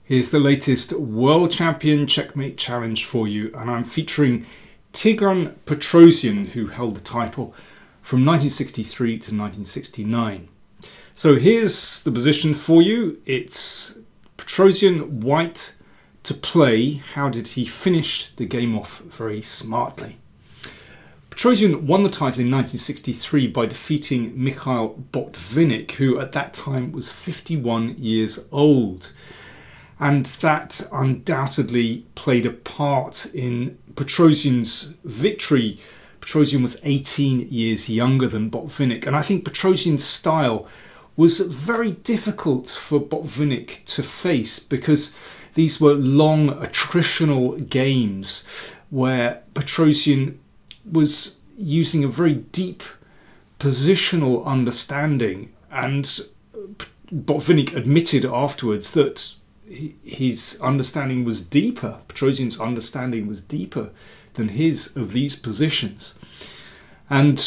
Here's the latest World Champion Checkmate challenge for you, and I'm featuring Tigran Petrosian, who held the title from 1963 to 1969. So here's the position for you. It's Petrosian white to play. How did he finish the game off very smartly? Petrosian won the title in 1963 by defeating Mikhail Botvinnik, who at that time was 51 years old. And that undoubtedly played a part in Petrosian's victory. Petrosian was 18 years younger than Botvinnik, and I think Petrosian's style was very difficult for Botvinnik to face because these were long attritional games where Petrosian was using a very deep positional understanding, and Botvinnik admitted afterwards that his understanding was deeper. Petrosian's understanding was deeper than his of these positions. And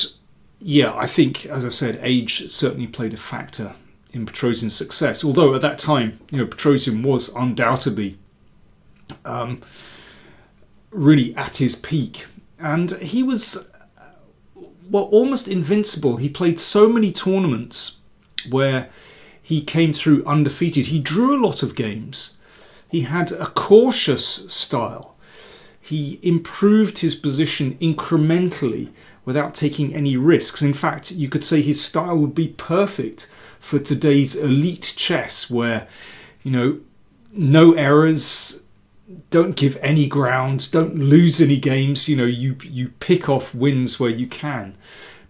yeah, I think, as I said, age certainly played a factor in Petrosian's success. Although at that time, Petrosian was undoubtedly really at his peak. And he was, almost invincible. He played so many tournaments where he came through undefeated. He drew a lot of games. He had a cautious style. He improved his position incrementally without taking any risks. In fact, you could say his style would be perfect for today's elite chess where, no errors, don't give any ground, don't lose any games. You pick off wins where you can,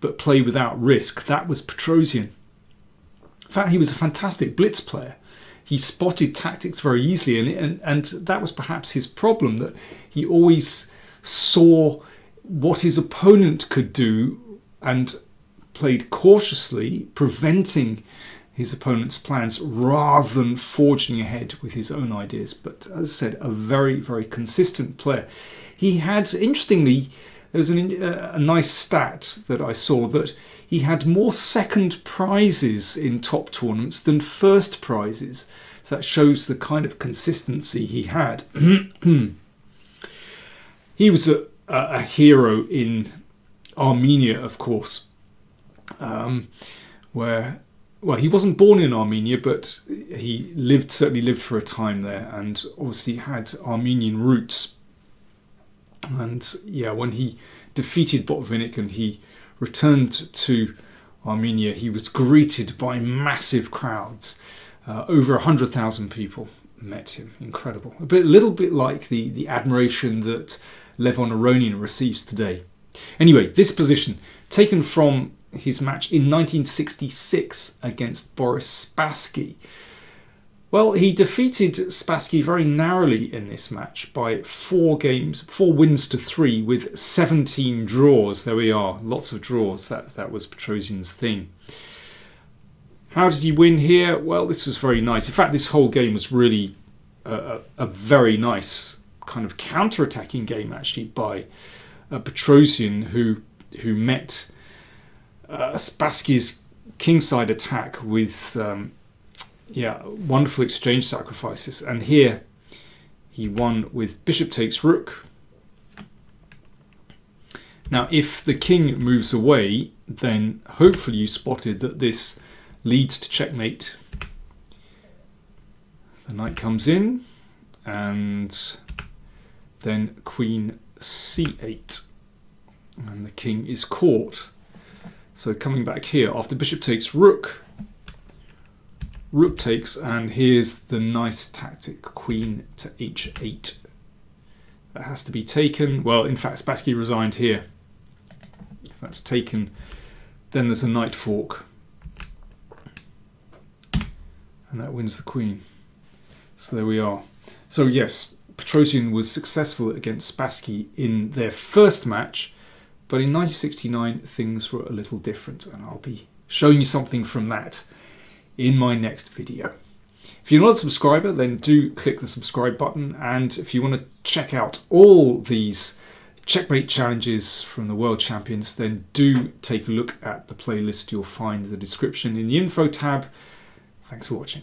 but play without risk. That was Petrosian. In fact, he was a fantastic blitz player. He spotted tactics very easily, and that was perhaps his problem, that he always saw what his opponent could do and played cautiously, preventing his opponent's plans rather than forging ahead with his own ideas. But as I said, a very, very consistent player. He had, interestingly, there was a nice stat that I saw that he had more second prizes in top tournaments than first prizes. So that shows the kind of consistency he had. He was a hero in Armenia, of course, where, he wasn't born in Armenia, but he certainly lived for a time there, and obviously had Armenian roots. And yeah, when he defeated Botvinnik and he returned to Armenia, he was greeted by massive crowds. Over 100,000 people met him. Incredible. A little bit like the admiration that Levon Aronian receives today. Anyway, this position taken from his match in 1966 against Boris Spassky. Well, he defeated Spassky very narrowly in this match by 4 wins to 3 with 17 draws. There we are, lots of draws. That was Petrosian's thing. How did he win here? Well, this was very nice. In fact, this whole game was really a very nice kind of counter-attacking game, actually, by Petrosian, who met Spassky's kingside attack with wonderful exchange sacrifices. And here he won with bishop takes rook. Now, if the king moves away, then hopefully you spotted that this leads to checkmate. The knight comes in, and then queen c8, and the king is caught. So coming back here, after bishop takes rook, rook takes, and here's the nice tactic, queen to h8. That has to be taken. Well, in fact, Spassky resigned here. If that's taken, then there's a knight fork, and that wins the queen. So there we are. So yes, Petrosian was successful against Spassky in their first match, but in 1969 things were a little different, and I'll be showing you something from that in my next video. If you're not a subscriber, then do click the subscribe button, and if you want to check out all these Checkmate challenges from the World Champions, then do take a look at the playlist you'll find in the description in the info tab. Thanks for watching.